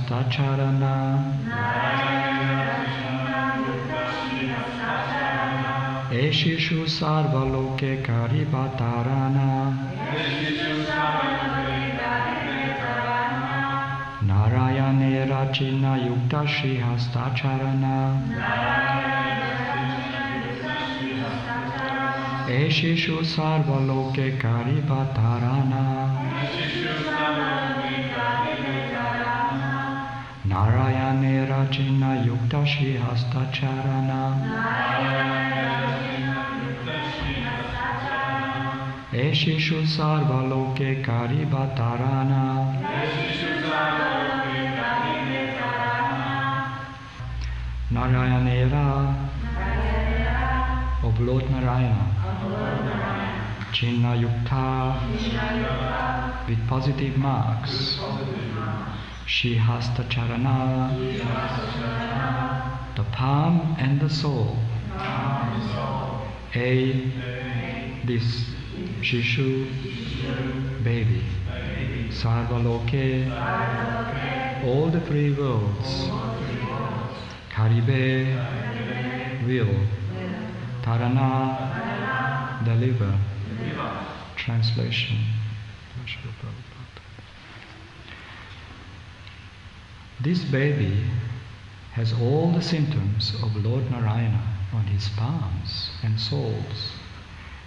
Srihastacharana Eshishu Sarvaloke Karibatarana Narayane Rachina Yukta Srihastacharana Eshishu Sarvaloke Karibatarana Narayane Rachina Yukta Srihastacharana Eshishu Sarvaloke Karibatarana Narayanera of Lord Narayana Chinna Yukta with positive marks Srihastacharana the palm and the sole this Shishu baby Sarvaloke all the three worlds Karibe will Tarana deliver. Translation. This baby has all the symptoms of Lord Narayana on his palms and soles.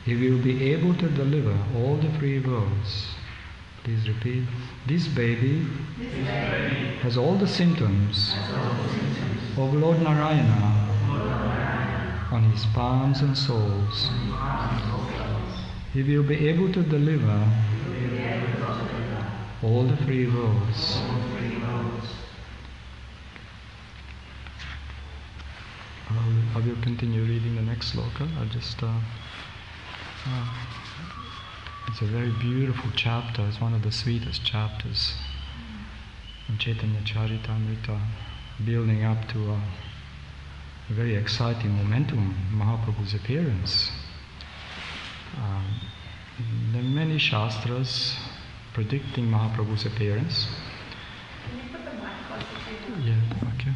He will be able to deliver all the three worlds. Please repeat. This baby has all the symptoms of Lord Narayana on his palms and soles. He will be able to deliver all the three worlds. I will continue reading the next sloka. It's a very beautiful chapter. It's one of the sweetest chapters in Caitanya Caritamrita, building up to a very exciting momentum, Mahaprabhu's appearance. There are many shastras predicting Mahaprabhu's appearance. Can you put the mic closer to you? Yeah, okay.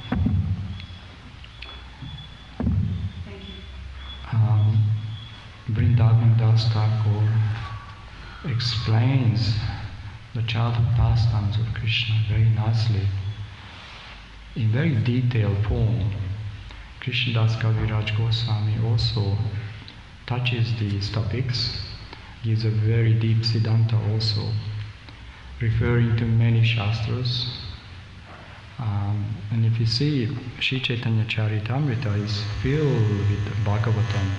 Thank you. Vrindavan Das Thakur explains the childhood pastimes of Krishna very nicely, in very detailed form. Krishnadas Kaviraj Goswami also touches these topics, gives a very deep siddhanta also, referring to many shastras. And if you see, Sri Caitanya Caritamrita is filled with Bhagavatam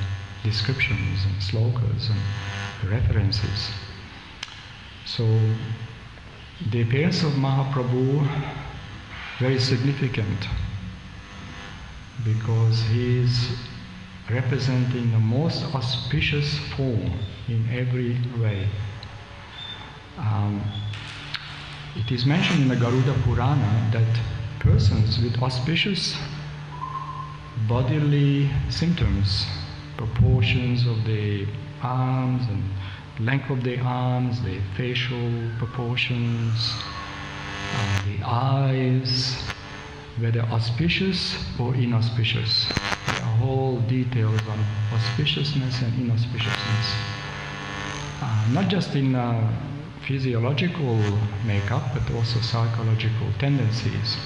descriptions and slokas and references. So the appearance of Mahaprabhu very significant, because he is representing the most auspicious form in every way. It is mentioned in the Garuda Purana that persons with auspicious bodily symptoms, proportions of the arms and length of the arms, the facial proportions, the eyes, whether auspicious or inauspicious. There are whole details on auspiciousness and inauspiciousness. Not just in physiological makeup, but also psychological tendencies.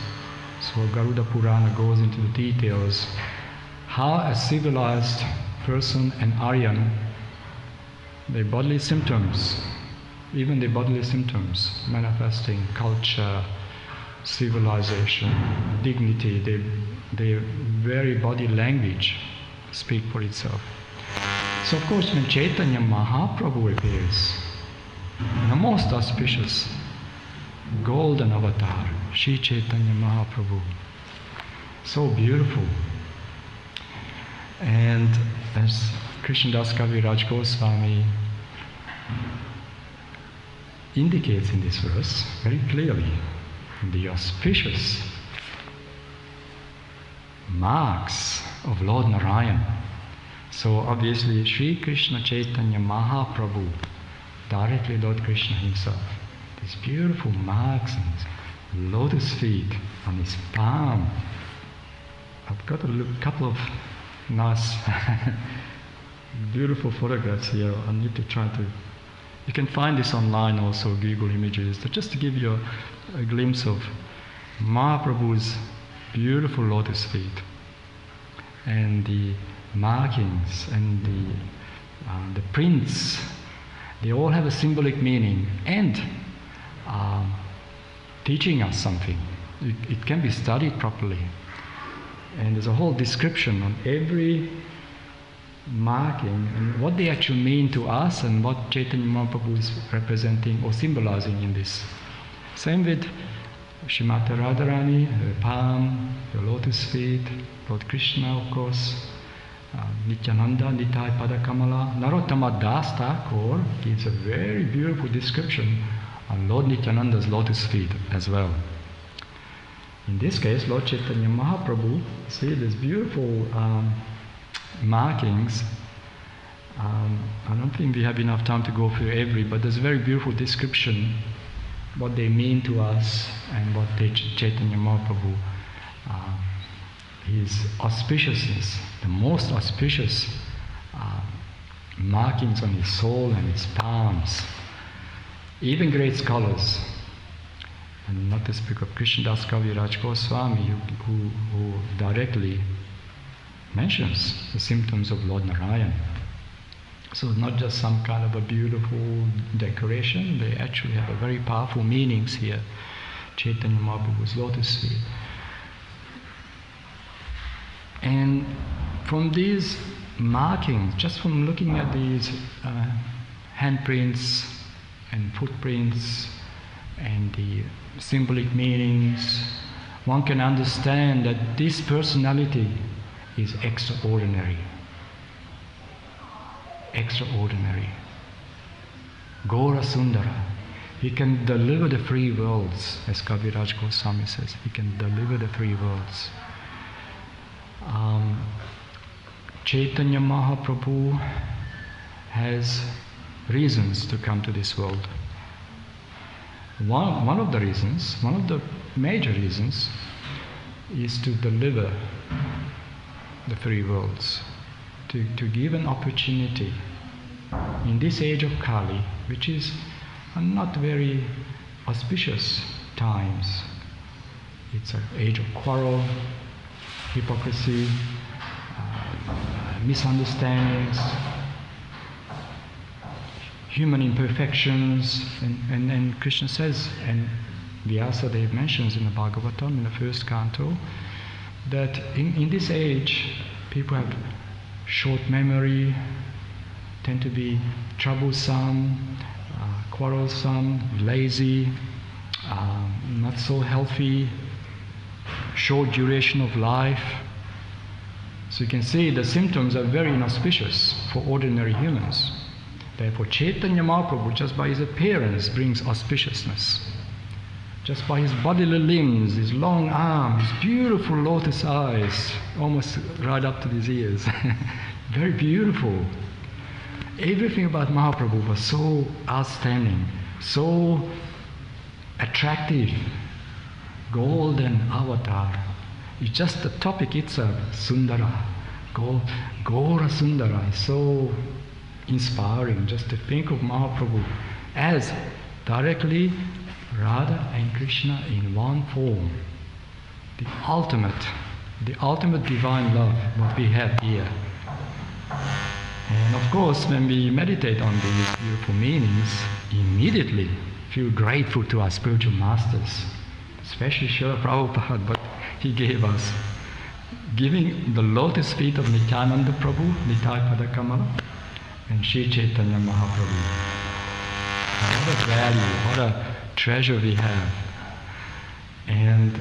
So Garuda Purana goes into the details how a civilized person, an Aryan, the bodily symptoms, even the bodily symptoms manifesting culture, civilization, dignity, their very body language speak for itself. So of course when Chaitanya Mahaprabhu appears, the most auspicious golden avatar, Sri Chaitanya Mahaprabhu, so beautiful. And as Krishnadas Kaviraj Goswami indicates in this verse very clearly, the auspicious marks of Lord Narayana. So obviously Sri Krishna Chaitanya Mahaprabhu, directly Lord Krishna himself, these beautiful marks and lotus feet on his palm. I've got a couple of nice, beautiful photographs here. I need to try to. You can find this online also, Google Images, just to give you a glimpse of Mahaprabhu's beautiful lotus feet and the markings and the prints. They all have a symbolic meaning and teaching us something. It can be studied properly. And there's a whole description on every marking and what they actually mean to us and what Chaitanya Mahaprabhu is representing or symbolizing in this. Same with Srimati Radharani, her palm, her lotus feet, Lord Krishna, of course, Nityananda, Nitai Padakamala. Narottama Das Thakur gives a very beautiful description on Lord Nityananda's lotus feet as well. In this case, Lord Chaitanya Mahaprabhu, see these beautiful markings. I don't think we have enough time to go through every, but there's a very beautiful description what they mean to us and what Chaitanya Mahaprabhu, his auspiciousness, the most auspicious markings on his soul and his palms. Even great scholars, and not to speak of Krishnadas Kaviraj Goswami, who directly mentions the symptoms of Lord Narayan. So not just some kind of a beautiful decoration, they actually have a very powerful meanings here. Chaitanya Mahaprabhu's lotus feet. And from these markings, just from looking at these handprints and footprints and the symbolic meanings, one can understand that this personality is extraordinary. Extraordinary. Gora Sundara. He can deliver the three worlds, as Kaviraj Goswami says. He can deliver the three worlds. Chaitanya Mahaprabhu has reasons to come to this world. One of the major reasons, is to deliver the three worlds, to give an opportunity in this age of Kali, which is not very auspicious times. It's an age of quarrel, hypocrisy, misunderstandings, human imperfections, and Krishna says, and Vyasadeva mentions in the Bhagavatam in the first canto, that in this age people have short memory, tend to be troublesome, quarrelsome, lazy, not so healthy, short duration of life. So you can see the symptoms are very inauspicious for ordinary humans. Therefore Chaitanya Mahaprabhu, just by his appearance, brings auspiciousness. Just by his bodily limbs, his long arms, his beautiful lotus eyes, almost right up to his ears. Very beautiful. Everything about Mahaprabhu was so outstanding, so attractive. Golden avatar. It's just the topic itself, Sundara. Gora Sundara is so inspiring just to think of Mahaprabhu as directly Radha and Krishna in one form. The ultimate divine love, what we have here. And of course, when we meditate on these beautiful meanings, immediately feel grateful to our spiritual masters, especially Srila Prabhupada, what he gave us. Giving the lotus feet of Nityananda Prabhu, Nitai Padakamala, and Sri Chaitanya Mahaprabhu. What a value, what a treasure we have. And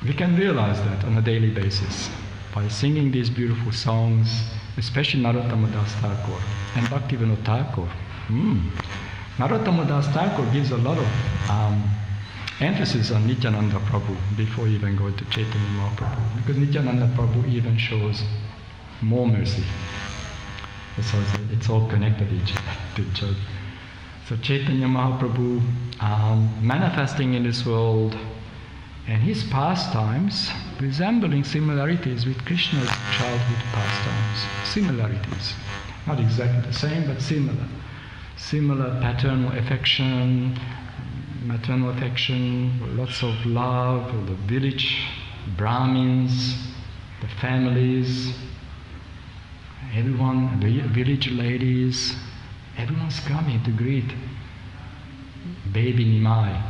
we can realize that on a daily basis by singing these beautiful songs, especially Narottama Das Thakur and Bhaktivinoda Thakur. Narottama Das Thakur gives a lot of emphasis on Nityananda Prabhu before even going to Chaitanya Mahaprabhu, because Nityananda Prabhu even shows more mercy. So it's all connected to each other. So Chaitanya Mahaprabhu manifesting in this world And his pastimes resembling similarities with Krishna's childhood pastimes. Similarities. Not exactly the same, but similar. Similar paternal affection, maternal affection, lots of love, the village Brahmins, the families, everyone, the village ladies, everyone's coming to greet baby Nimai,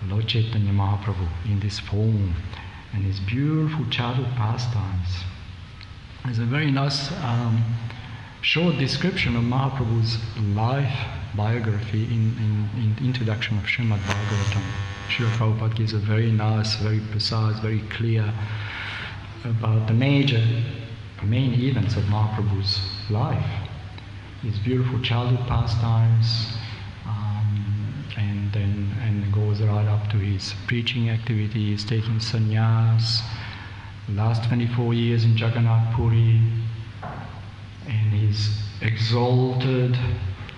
Lord Caitanya Mahaprabhu, in this form and his beautiful childhood pastimes. There's a very nice short description of Mahaprabhu's life biography in introduction of Srimad Bhagavatam. Srila Prabhupada gives a very nice, very precise, very clear about the main events of Mahaprabhu's life. His beautiful childhood pastimes, and then goes right up to his preaching activities, taking sannyas, last 24 years in Jagannath Puri, and his exalted,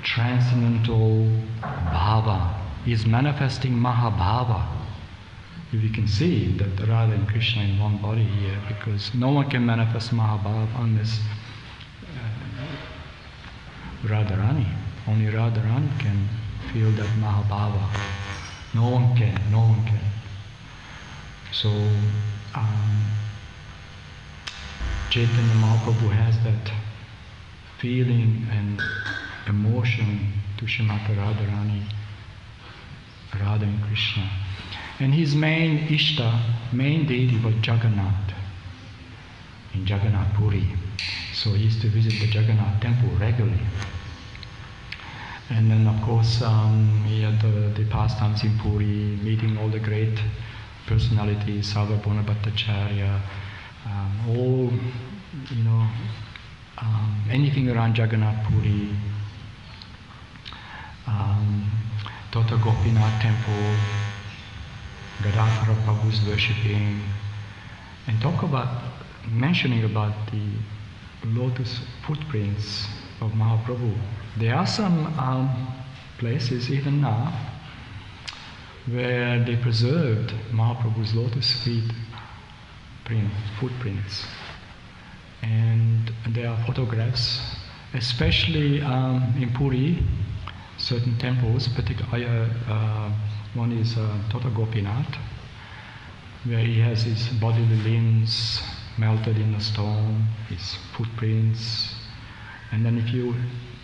transcendental bhava. He's manifesting Mahabhava. You can see that Radha and Krishna in one body here, because no one can manifest Mahabhava unless Radharani. Only Radharani can feel that Mahabhava. No one can. So Caitanya Mahaprabhu has that feeling and emotion to Srimati Radharani, Radha and Krishna. And his main Ishta, main deity was Jagannath, in Jagannath Puri. So he used to visit the Jagannath Temple regularly. And then of course he had the pastimes in Puri, meeting all the great personalities, Sarvabhauma Bhattacharya, all, anything around Jagannath Puri, Tota Gopinath Temple, Gadadhara Prabhu's worshipping, and mentioning about the lotus footprints of Mahaprabhu. There are some places even now where they preserved Mahaprabhu's lotus footprints, and there are photographs, especially in Puri, certain temples, particularly one is Tota Gopinath, where he has his bodily limbs melted in the stone, his footprints. And then if you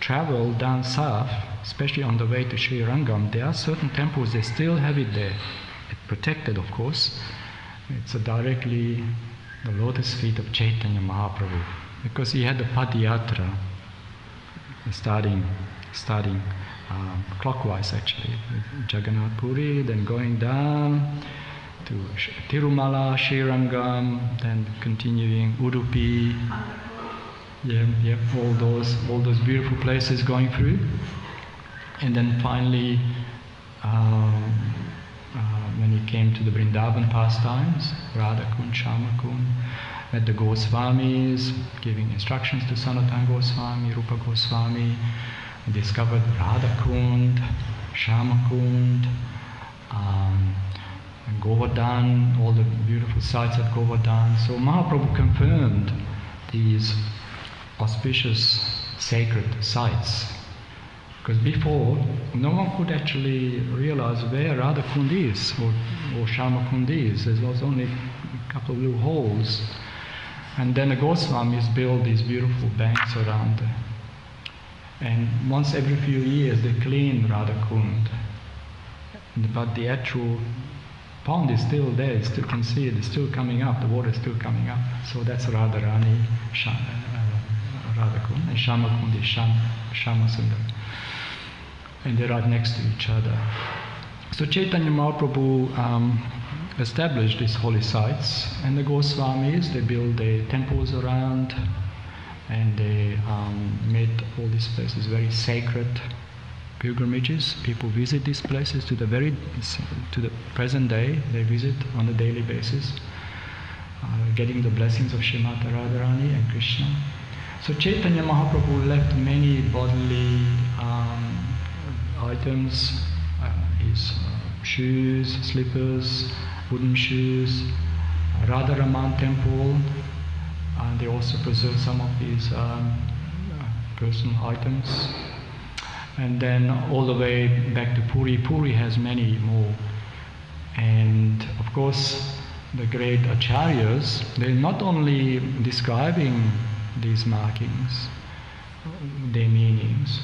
travel down south, especially on the way to Sri Rangam, there are certain temples, they still have it there, protected of course. It's directly the lotus feet of Caitanya Mahaprabhu, because he had the Padayatra, starting clockwise actually, Jagannath Puri, then going down to Tirumala, Sri Rangam, then continuing Udupi, all those beautiful places going through, and then finally when he came to the Vrindavan pastimes, Radhakund, Shamakund, met the Goswamis, giving instructions to Sanatana Goswami, Rupa Goswami, discovered Radhakund, Shamakund, Govardhan, all the beautiful sites at Govardhan. So Mahaprabhu confirmed these auspicious sacred sites, because before no one could actually realize where Radhakund is or Shamakund is. There was only a couple of little holes, and then the Goswamis built these beautiful banks around there. And once every few years they clean Radhakund, but the actual pond is still there. You still can see it. It's still coming up. The water is still coming up. So that's Radharani, Radhakund, and Shamakund is Shamasundar, and they're right next to each other. So Caitanya Mahaprabhu established these holy sites, and the Goswamis, they built the temples around, and they made all these places very sacred pilgrimages. People visit these places to the present day. They visit on a daily basis, getting the blessings of Srimati Radharani and Krishna. So Caitanya Mahaprabhu left many bodily items, his shoes, slippers, wooden shoes. Radharaman Temple, and they also preserve some of these personal items. And then all the way back to Puri. Puri has many more. And of course, the great acharyas, they're not only describing these markings, their meanings,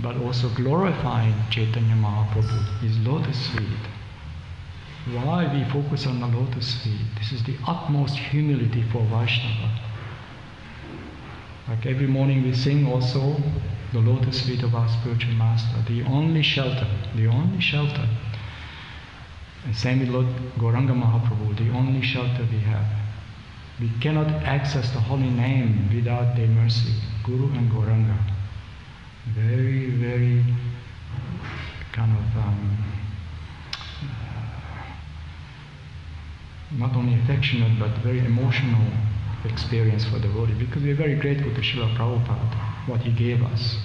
but also glorifying Caitanya Mahaprabhu, his lotus feet. Why we focus on the lotus feet? This is the utmost humility for Vaishnava. Like every morning we sing also the lotus feet of our spiritual master, the only shelter, the only shelter. And same with Lord Gauranga Mahaprabhu, the only shelter we have. We cannot access the holy name without their mercy, Guru and Gauranga. Very, very kind of not only affectionate but very emotional experience for the devotee, because we are very grateful to Srila Prabhupada, what he gave us.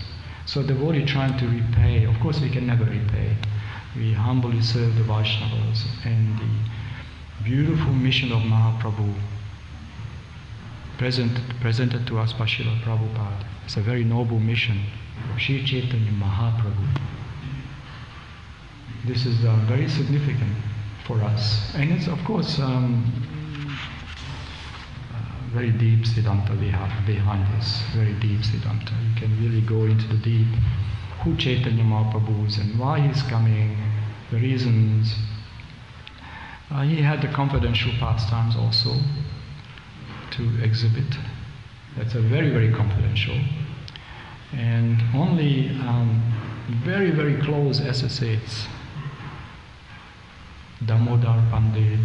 So the devotee trying to repay, of course we can never repay. We humbly serve the Vaishnavas, and the beautiful mission of Mahaprabhu presented to us by Srila Prabhupada. It's a very noble mission of Sri Chaitanya Mahaprabhu. This is very significant for us, and it's of course very deep Siddhanta we have behind this, very deep Siddhanta. You can really go into the deep, who Chaitanya Mahaprabhu is and why he's coming, the reasons. He had the confidential pastimes also to exhibit. That's a very, very confidential. And only very, very close associates, Damodar Pandit,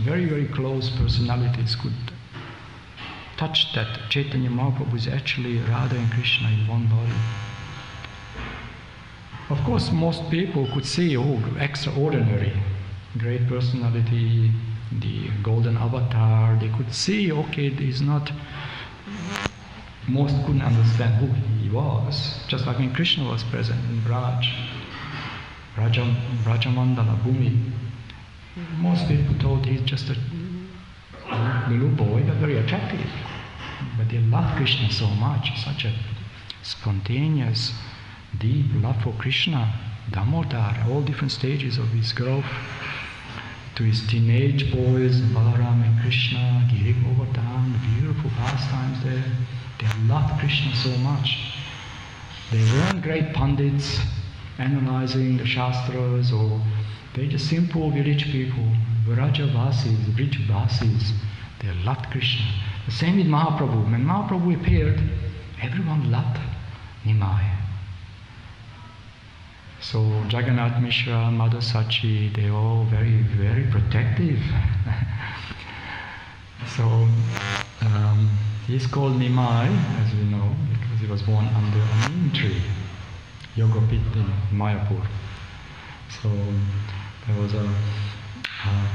very, very close personalities could touch that Chaitanya Mahaprabhu is actually Radha and Krishna in one body. Of course, most people could see, oh, extraordinary, great personality, the golden avatar. They could see, okay, he's not. Most couldn't understand who he was. Just like when Krishna was present in Brajamandala Bhumi. Most people thought he's just a little boy, but very attractive. But they love Krishna so much, such a spontaneous, deep love for Krishna, Damodar, all different stages of his growth. To his teenage boys, Balaram and Krishna, Giri Govardhan, beautiful pastimes there. They loved Krishna so much. They weren't great pandits analyzing the Shastras, or they're just simple village people, Vrajavasis, Vrijvasis. They loved Krishna. The same with Mahaprabhu. When Mahaprabhu appeared, everyone loved Nimai. So Jagannath Mishra, Mother Sachi, they're all very, very protective. So he's called Nimai, as we know, because he was born under a neem tree, Yogapit in Mayapur. So there was a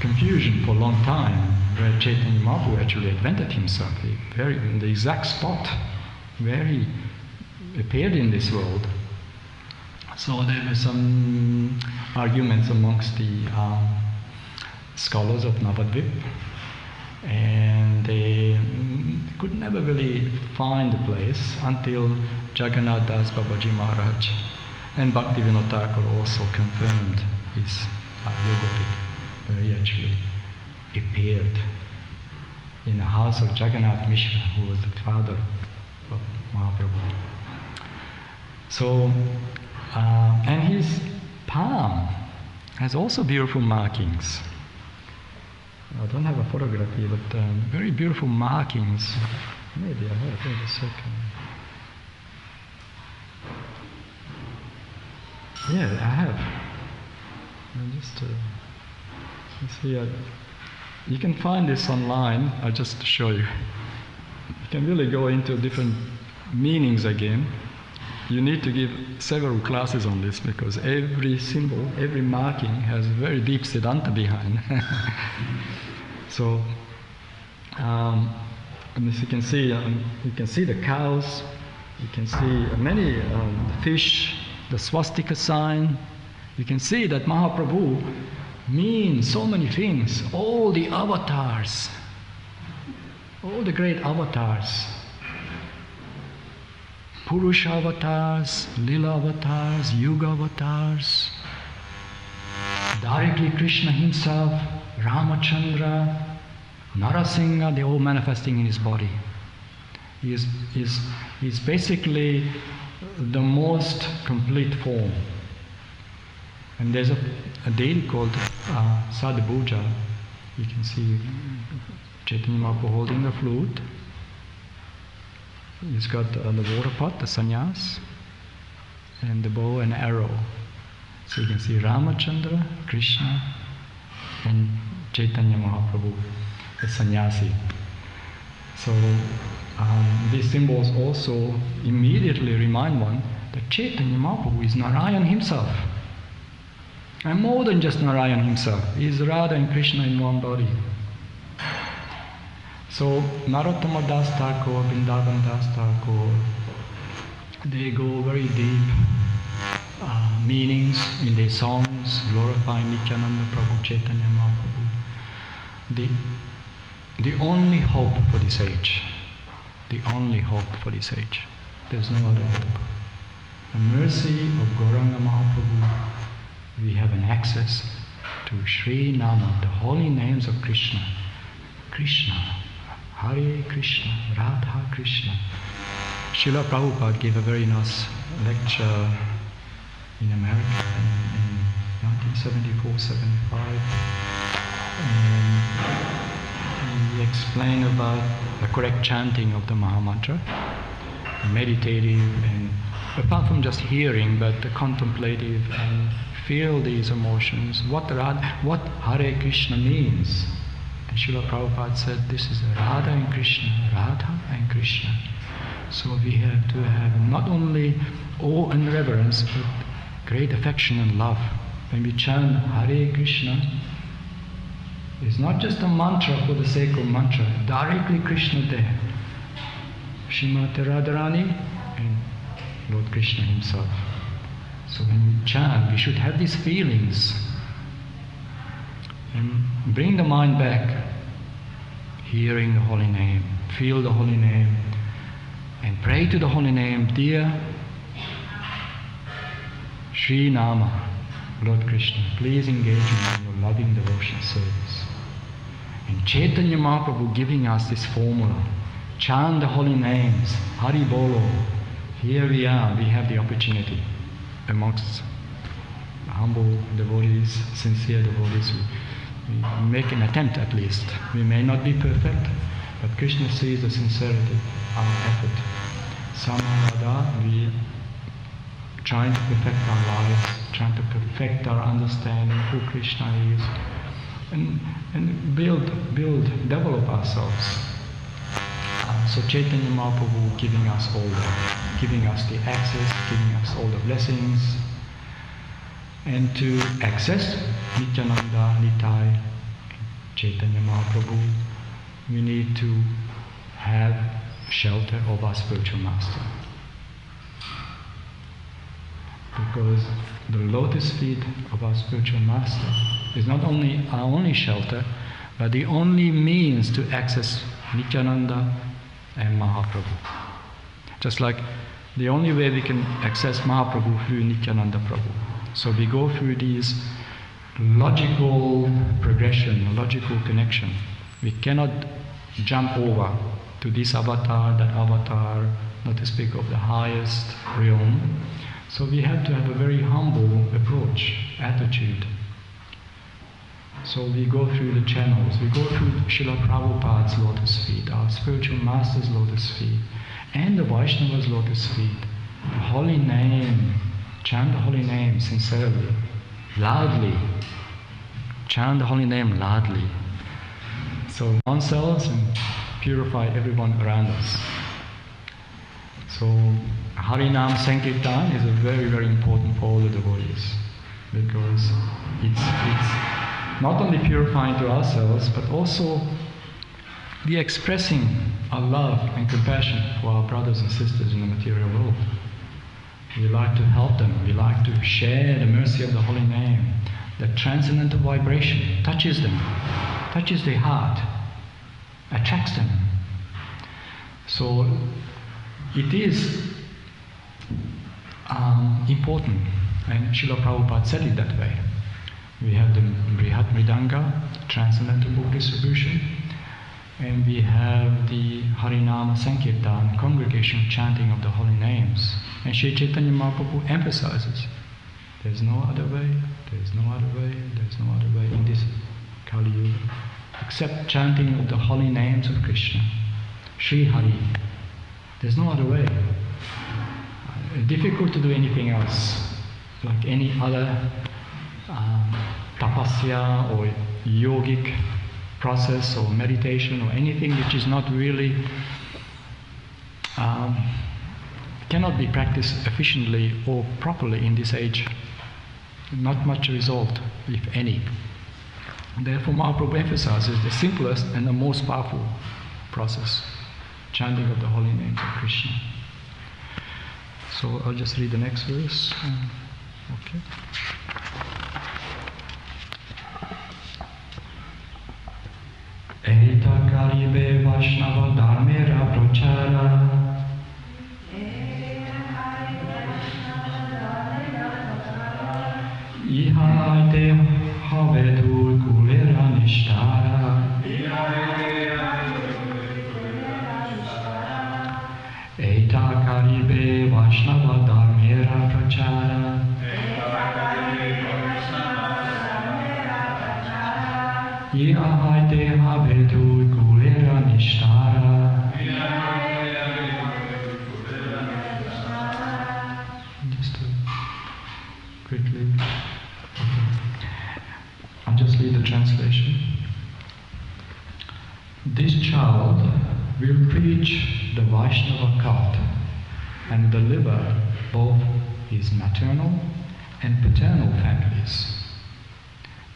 confusion for a long time where Chaitanya Mahaprabhu actually invented himself, very in the exact spot where he appeared in this world. So there were some arguments amongst the scholars of Navadvip, and they could never really find the place until Jagannath Das Babaji Maharaj and Bhaktivinoda Thakur also confirmed his Yogapit, where he actually appeared in the house of Jagannath Mishra, who was the father of Mahaprabhu. So, and his palm has also beautiful markings. I don't have a photograph here, but very beautiful markings. Maybe I have. Wait a second. Yeah, I have. I just see. You can find this online. I'll just show you. You can really go into different meanings again. You need to give several classes on this, because every symbol, every marking has very deep Siddhanta behind. So, and as you can see the cows, you can see many fish, the swastika sign. You can see that Mahaprabhu means so many things. All the avatars, all the great avatars, Purusha avatars, Lila avatars, Yuga avatars, directly Krishna himself, Ramachandra, Narasingha, they're all manifesting in his body. He is basically the most complete form. And there's a deity called Sadhubuja. You can see Chaitanya Mahaprabhu holding the flute. He's got the water pot, the sannyas, and the bow and arrow. So you can see Ramachandra, Krishna, and Chaitanya Mahaprabhu, the sannyasi. So these symbols also immediately remind one that Chaitanya Mahaprabhu is Narayan himself. And more than just Narayan himself, he is Radha and Krishna in one body. So Narottama Das Thakur, Vrindavan Das Thakur, they go very deep meanings in their songs, glorifying Nityananda Prabhu, Chaitanya Mahaprabhu. The only hope for this age, the only hope for this age, there's no other hope. The mercy of Gauranga Mahaprabhu, we have an access to Sri Nama, the holy names of Krishna. Krishna, Hare Krishna, Radha Krishna. Srila Prabhupada gave a very nice lecture in America in 1974-75. And he explained about the correct chanting of the Mahamantra, meditative, and apart from just hearing, but the contemplative, and feel these emotions, what Hare Krishna means. And Srila Prabhupada said, this is Radha and Krishna, Radha and Krishna. So we have to have not only awe and reverence, but great affection and love. When we chant Hare Krishna, it's not just a mantra for the sake of mantra, directly Krishna there. Srimati Radharani and Lord Krishna himself. So when we chant, we should have these feelings and bring the mind back, hearing the holy name, feel the holy name, and pray to the holy name, dear Sri Nama, Lord Krishna, please engage in your loving devotion service. And Chaitanya Mahaprabhu giving us this formula, chant the holy names, Hari Bolo. Here we are, we have the opportunity amongst humble devotees, sincere devotees. We make an attempt at least. We may not be perfect, but Krishna sees the sincerity, our effort. Samarada, we trying to perfect our lives, trying to perfect our understanding who Krishna is, and build, develop ourselves. So Chaitanya Mahaprabhu giving us all that, giving us the access, giving us all the blessings. And to access Nityananda, Nitai, Chaitanya Mahaprabhu, we need to have shelter of our spiritual master. Because the lotus feet of our spiritual master is not only our only shelter, but the only means to access Nityananda and Mahaprabhu. Just like the only way we can access Mahaprabhu through Nityananda Prabhu. So we go through these logical progression, logical connection. We cannot jump over to this avatar, that avatar, not to speak of the highest realm. So we have to have a very humble approach, attitude. So we go through the channels, we go through Srila Prabhupada's lotus feet, our spiritual master's lotus feet, and the Vaishnava's lotus feet. The holy name, chant the holy name sincerely, loudly. Chant the holy name loudly. So ourselves and purify everyone around us. So Harinam Sankirtan is a very, very important for all the devotees, because it's not only purifying to ourselves, but also we expressing our love and compassion for our brothers and sisters in the material world. We like to help them. We like to share the mercy of the holy name. The transcendental vibration touches them, touches their heart, attracts them. So it is important, and Srila Prabhupada said it that way. We have the Brihat Mridanga, Transcendental Book Distribution, and we have the Harinama Sankirtan, congregational chanting of the holy names. And Sri Caitanya Mahaprabhu emphasizes, there's no other way, there's no other way, there's no other way in this Kali Yuga, except chanting of the holy names of Krishna, Sri Hari. There's no other way. Difficult to do anything else, like any other tapasya or yogic process or meditation or anything which is not really cannot be practiced efficiently or properly in this age. Not much result, if any. Therefore, Mahaprabhu emphasizes the simplest and the most powerful process, chanting of the holy names of Krishna. So I'll just read the next verse. Okay. Eta karibe Vaishnava dharmera prachara Iha te havedu kulera nishtara Eta karibe Vaishnava dharmera prachara Iha te havedu kulera nishtara. Just quickly. I'll just read the translation. This child will preach the Vaishnava cult and deliver both his maternal and paternal families.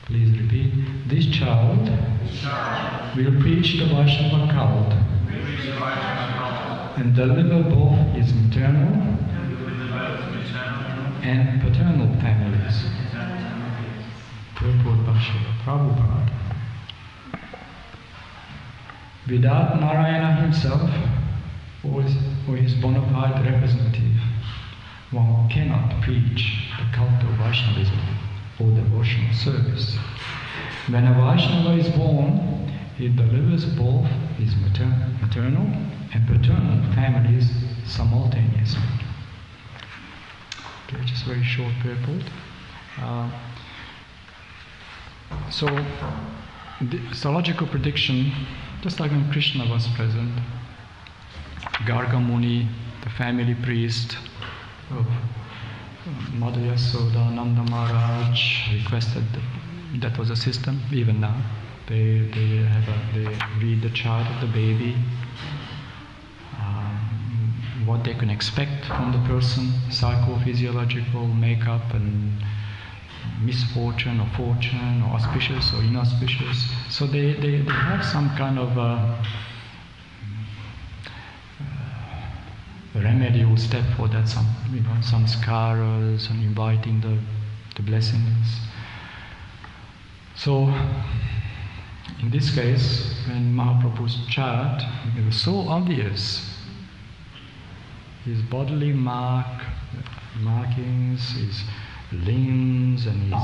Please repeat. This child will preach the Vaishnava cult and deliver both his maternal and paternal families. Purport by Srila Prabhupada. Without Narayana himself or his bona fide representative, one cannot preach the cult of Vaishnavism or devotional service. When a Vaishnava is born, he delivers both his maternal and paternal families simultaneously. Okay, just very short purport. So, the astrological prediction, just like when Krishna was present, Garga Muni, the family priest of Mother Yasoda, Nanda Maharaj, requested that was a system. Even now, they read the chart of the baby, what they can expect from the person, psychophysiological makeup and misfortune or fortune or auspicious or inauspicious. So they have some kind of remedial step for that, some samskaras and inviting the blessings. So in this case, when Mahaprabhu's chart, it was so obvious. His bodily markings, his limbs and his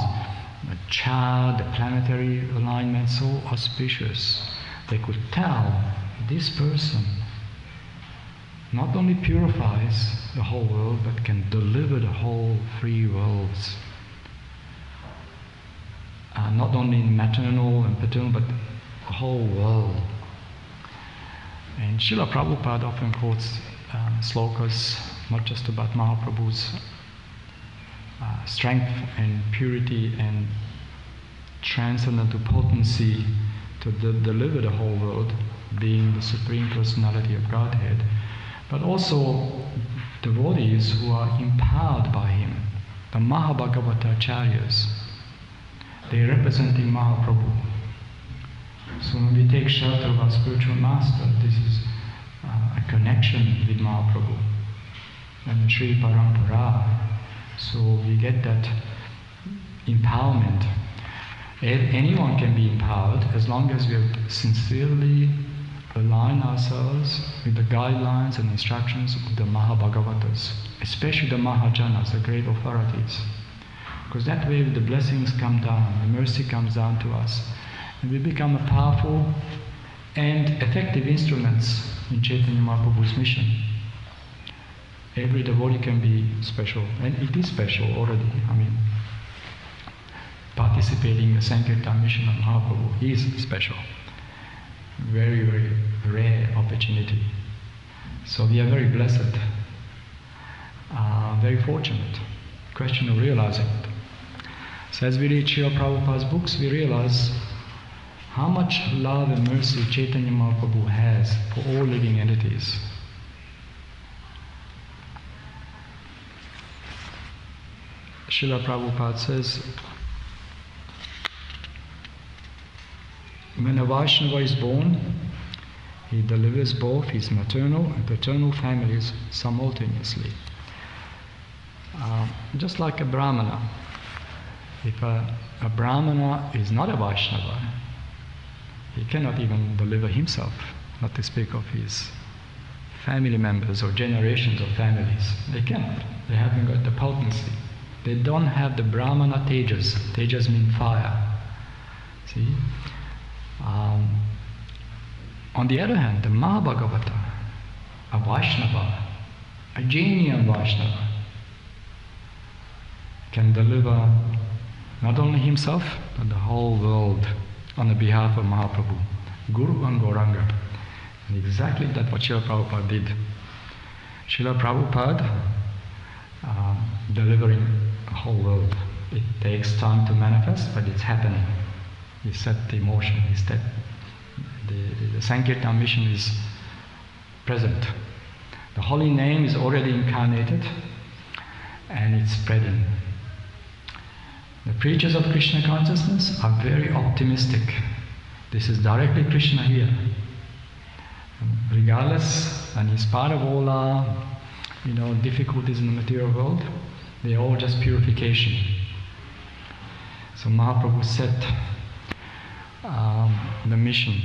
chart, the planetary alignment, so auspicious. They could tell this person not only purifies the whole world, but can deliver the whole three worlds. Not only in maternal and paternal, but the whole world. And Srila Prabhupada often quotes slokas, not just about Mahaprabhu's strength and purity and transcendental potency to deliver the whole world, being the Supreme Personality of Godhead, but also devotees who are empowered by him, the Mahabhagavatacharyas. They representing Mahaprabhu. So when we take shelter of our spiritual master, this is a connection with Mahaprabhu. and Sri Parampara. So we get that empowerment. Anyone can be empowered as long as we have sincerely aligned ourselves with the guidelines and instructions of the Mahabhagavatas, especially the Mahajanas, the great authorities. Because that way the blessings come down, the mercy comes down to us, and we become a powerful and effective instruments in Chaitanya Mahaprabhu's mission. Every devotee can be special, and it is special already. I mean, participating in the Sankirtan mission of Mahaprabhu is special. Very, very rare opportunity. So we are very blessed, very fortunate. Question of realizing it. So as we read Srila Prabhupada's books, we realize how much love and mercy Chaitanya Mahaprabhu has for all living entities. Srila Prabhupada says, when a Vaishnava is born, he delivers both his maternal and paternal families simultaneously. Just like a Brahmana. If a Brahmana is not a Vaishnava, he cannot even deliver himself, not to speak of his family members or generations of families. They cannot. They haven't got the potency. They don't have the Brahmana tejas. Tejas mean fire. See? On the other hand, the Mahabhagavata, a Vaishnava, a Jainian Vaishnava, can deliver not only himself, but the whole world on the behalf of Mahaprabhu, Guru and Gauranga. And exactly that's what Srila Prabhupada did. Srila Prabhupada delivering the whole world. It takes time to manifest, but it's happening. He set the motion, the Sankirtan mission is present. The holy name is already incarnated and it's spreading. The preachers of Krishna consciousness are very optimistic. This is directly Krishna here. Regardless and in spite of all our difficulties in the material world, they are all just purification. So Mahaprabhu set the mission,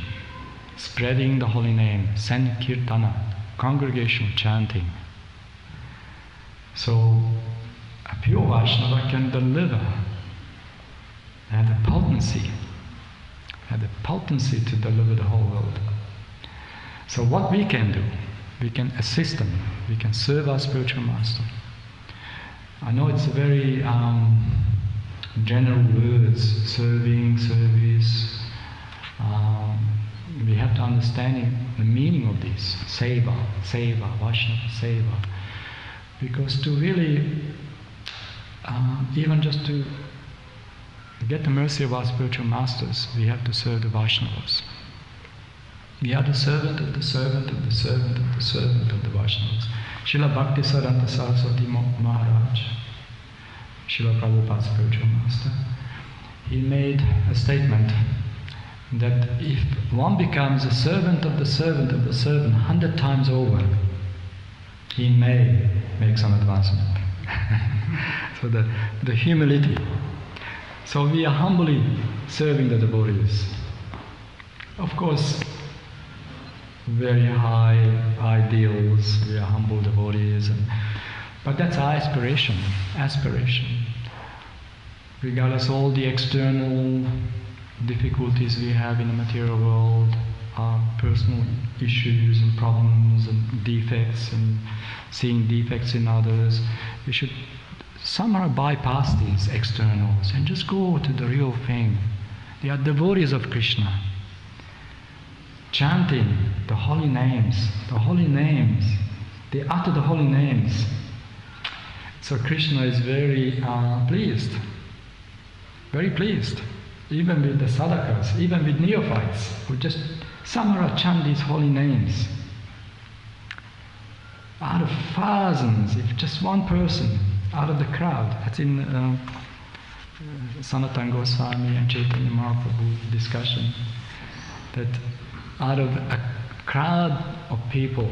spreading the holy name, Sankirtana, congregational chanting. So a pure Vaishnava can deliver, have the potency to deliver the whole world. So what we can do, we can assist them, we can serve our spiritual master. I know it's a very general words, serving, service. We have to understand the meaning of this, seva, Vaishnava seva. Because to really, even just to get the mercy of our spiritual masters, we have to serve the Vaishnavas. We are the servant of the servant of the servant of the servant of the Vaishnavas. Srila Bhakti Saranta Saraswati Maharaj, Srila Prabhupada's spiritual master, he made a statement that if one becomes a servant of the servant of the servant 100 times over, he may make some advancement. So the humility. So we are humbly serving the devotees. Of course, very high ideals, we are humble devotees, but that's our aspiration. Regardless of all the external difficulties we have in the material world, our personal issues and problems and defects and seeing defects in others, we should somehow bypass these externals and just go to the real thing. They are devotees of Krishna, chanting the holy names, they utter the holy names. So Krishna is very pleased, even with the sadhakas, even with neophytes who just somehow chant these holy names. Out of thousands, if just one person out of the crowd, that's in Sanatana Goswami and Chaitanya Mahaprabhu discussion, that out of a crowd of people,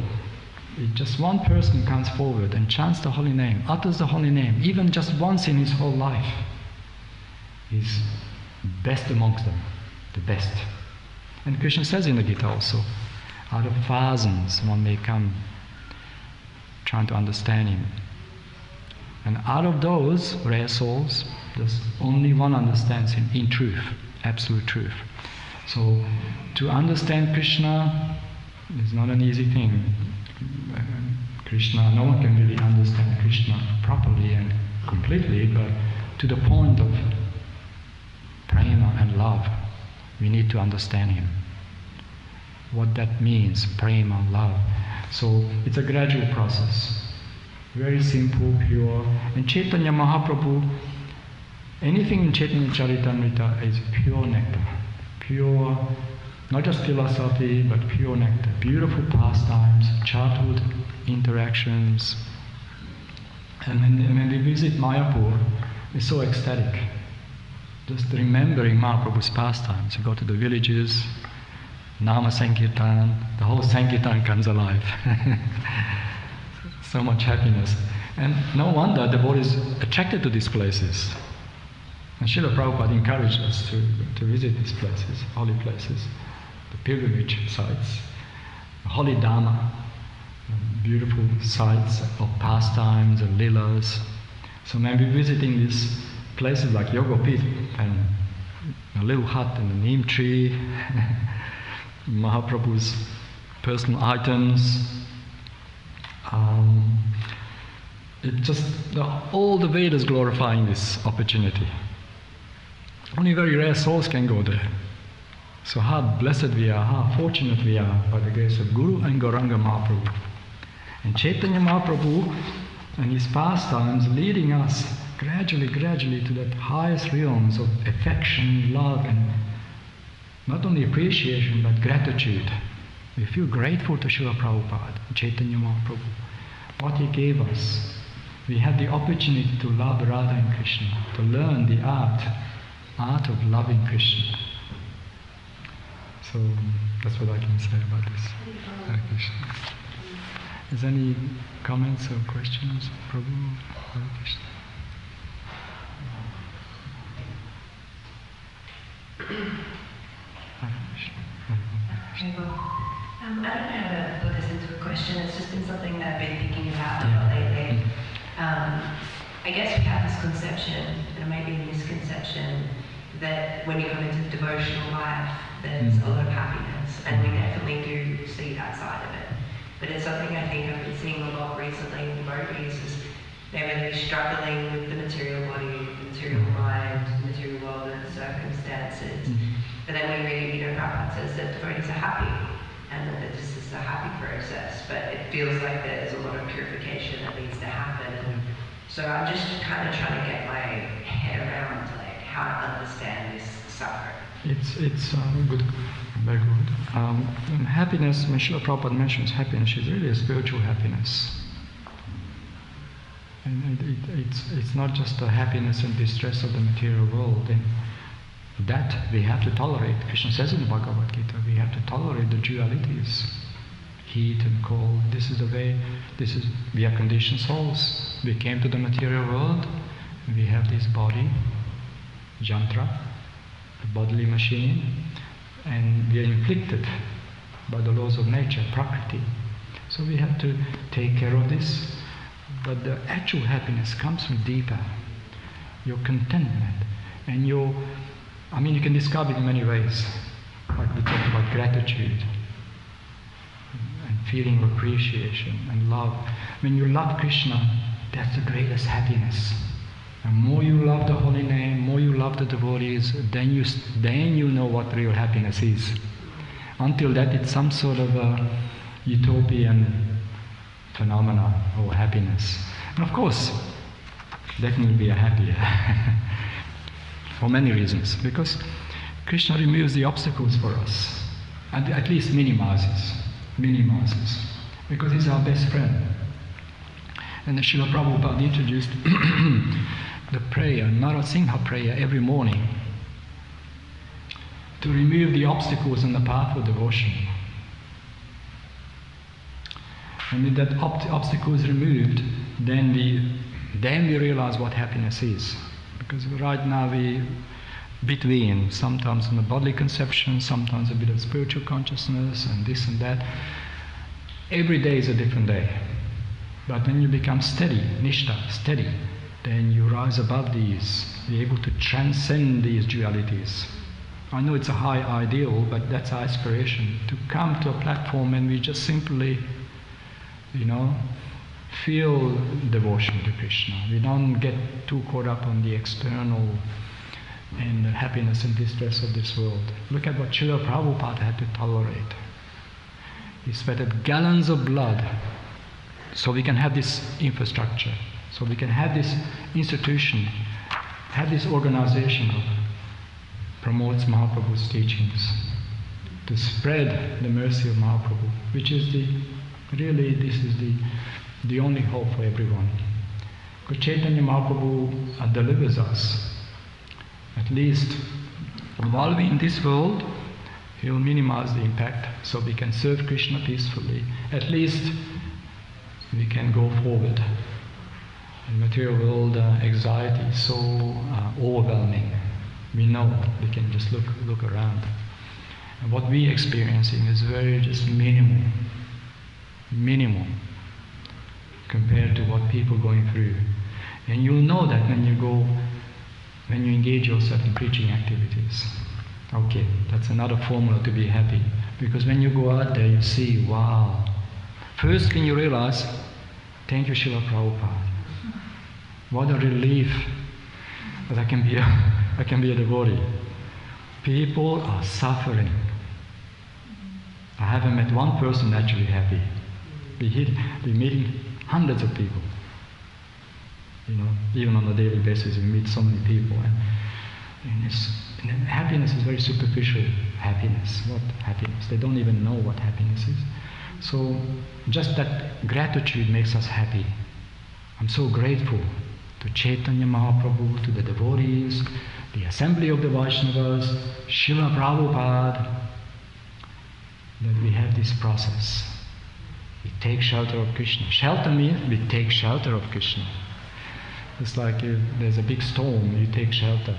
if just one person comes forward and chants the holy name, utters the holy name, even just once in his whole life, he's best amongst them, the best. And Krishna says in the Gita also, out of thousands one may come trying to understand him. And out of those rare souls, just only one understands him in truth, absolute truth. So to understand Krishna is not an easy thing. Krishna, no one can really understand Krishna properly and completely, but to the point of prema and love, we need to understand him. What that means, prema, love. So it's a gradual process. Very simple, pure. And Caitanya Mahaprabhu, anything in Caitanya Caritamrita is pure nectar. Pure, not just philosophy, but pure nectar. Beautiful pastimes, childhood interactions. And when we visit Mayapur, it's so ecstatic. Just remembering Mahaprabhu's pastimes. You go to the villages, Nama Sankirtan, the whole Sankirtan comes alive. So much happiness. And no wonder devotees attracted to these places. And Srila Prabhupada encouraged us to visit these places, holy places, the pilgrimage sites, the holy Dhamma, beautiful sites of pastimes and lilas. So when we're visiting these places like Yogapith and a little hut and a neem tree, Mahaprabhu's personal items, it just, all the Vedas glorifying this opportunity. Only very rare souls can go there. So how blessed we are, how fortunate we are by the grace of Guru and Gauranga Mahaprabhu. And Caitanya Mahaprabhu and his pastimes leading us gradually to that highest realms of affection, love, and not only appreciation but gratitude. We feel grateful to Srila Prabhupada, Caitanya Mahaprabhu, what he gave us. We had the opportunity to love Radha and Krishna, to learn the art of loving Krishna. So that's what I can say about this. Hare Krishna. Is there any comments or questions, Prabhu? Hare Krishna. Hare Krishna. I don't know how to put this into a question. It's just been something that I've been thinking about a lot lately. I guess we have this conception, and maybe a misconception, that when you come into the devotional life, there's a lot of happiness, and we definitely do see that side of it. But it's something I think I've been seeing a lot recently in devotees is they're really struggling with the material body, the material mind, the material world and circumstances. But then we read, Prabhupada says that devotees are happy, and that this is a happy process, but it feels like there's a lot of purification that needs to happen. And so I'm just kind of trying to get my head around how to understand this suffering. It's good, very good. Happiness, when Srila Prabhupada mentions happiness, is really a spiritual happiness. And it's not just the happiness and distress of the material world. And that we have to tolerate. Krishna says in the Bhagavad Gita, we have to tolerate the dualities, heat and cold. This is the way. We are conditioned souls. We came to the material world. We have this body, jantra, a bodily machine, and we are inflicted by the laws of nature, prakriti. So we have to take care of this. But the actual happiness comes from deeper, your contentment, and you can describe it in many ways. Like we talked about gratitude, and feeling of appreciation and love. When you love Krishna, that's the greatest happiness. The more you love the holy name, more you love the devotees, then you know what real happiness is. Until that, it's some sort of a utopian phenomena or happiness. And of course, definitely we are happier. For many reasons. Because Krishna removes the obstacles for us. And at least minimizes. Because he's our best friend. And Srila Prabhupada introduced the prayer, Narasingha prayer, every morning to remove the obstacles on the path of devotion. And if that obstacle is removed, then we realize what happiness is. Because right now we between, sometimes in the bodily conception, sometimes a bit of spiritual consciousness and this and that. Every day is a different day. But when you become steady, nishta, steady, then you rise above these, be able to transcend these dualities. I know it's a high ideal, but that's our aspiration, to come to a platform and we just simply, feel devotion to Krishna. We don't get too caught up on the external and the happiness and distress of this world. Look at what Srila Prabhupada had to tolerate. He sweated gallons of blood so we can have this infrastructure, so we can have this institution, have this organization that promotes Mahaprabhu's teachings, to spread the mercy of Mahaprabhu, which is this is the only hope for everyone. Because Caitanya Mahaprabhu delivers us. At least while we're in this world, he will minimize the impact so we can serve Krishna peacefully. At least we can go forward. In the material world, anxiety is so overwhelming. We know, we can just look around. And what we're experiencing is very just minimal compared to what people are going through. And you'll know that when you engage yourself in preaching activities. Okay, that's another formula to be happy. Because when you go out there, you see, wow. First thing you realize, thank you, Srila Prabhupada. What a relief that I can be a devotee. People are suffering. I haven't met one person actually happy. We're meeting hundreds of people. Even on a daily basis, we meet so many people, and happiness is very superficial happiness. What happiness? They don't even know what happiness is. So just that gratitude makes us happy. I'm so grateful to Caitanya Mahaprabhu, to the devotees, the assembly of the Vaishnavas, Srila Prabhupada, that we have this process. We take shelter of Krishna. Shelter means we take shelter of Krishna. It's like if there's a big storm, you take shelter.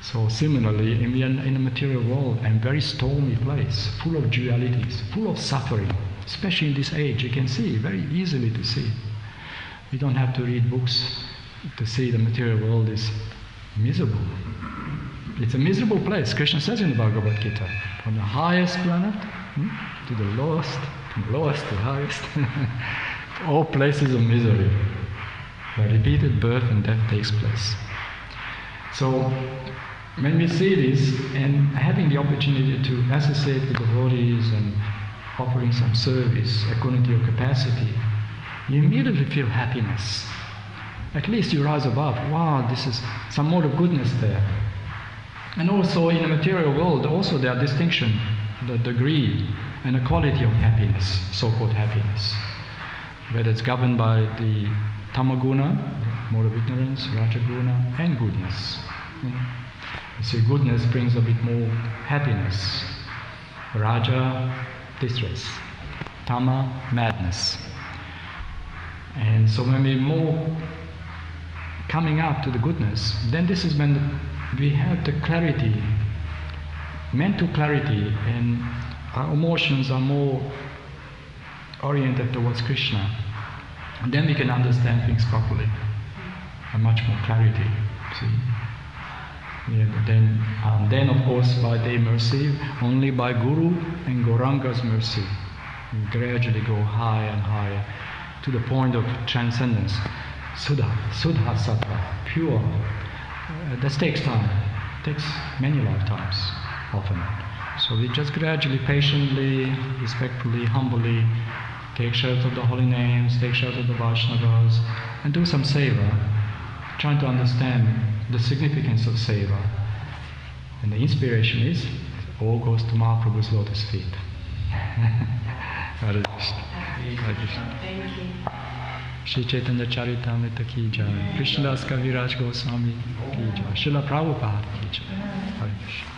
So similarly, in a material world, a very stormy place, full of dualities, full of suffering, especially in this age, you can see, very easily to see. You don't have to read books to see the material world is miserable. It's a miserable place. Krishna says in the Bhagavad Gita, from the highest planet to the lowest, from the lowest to the highest, all places of misery, where repeated birth and death takes place. So when we see this and having the opportunity to associate with devotees and offering some service according to your capacity, you immediately feel happiness. At least you rise above. Wow, this is some more of goodness there. And also in the material world, also there are distinction, the degree and the quality of happiness, so-called happiness. Whether it's governed by the tamaguna, mode of ignorance, rajaguna, and goodness. You see, goodness brings a bit more happiness. Raja, distress. Tama, madness. And so when we're more coming up to the goodness, then this is when we have the clarity, mental clarity, and our emotions are more oriented towards Krishna. And then we can understand things properly, and much more clarity. See? Yeah, then of course by their mercy, only by Guru and Gauranga's mercy, we gradually go higher and higher to the point of transcendence. Suddha sattva, pure. That takes time. It takes many lifetimes, often. So we just gradually, patiently, respectfully, humbly take shelter of the holy names, take shelter of the Vaishnavas, and do some seva, trying to understand the significance of seva. And the inspiration is, it all goes to Mahaprabhu's lotus feet. Hare Krishna. Hare Krishna. Thank you. Shri Caitanya Caritamrita ki jai. Krishnadas Kaviraj Goswami ki jai. Srila Prabhupada ki jai. Hare Krishna.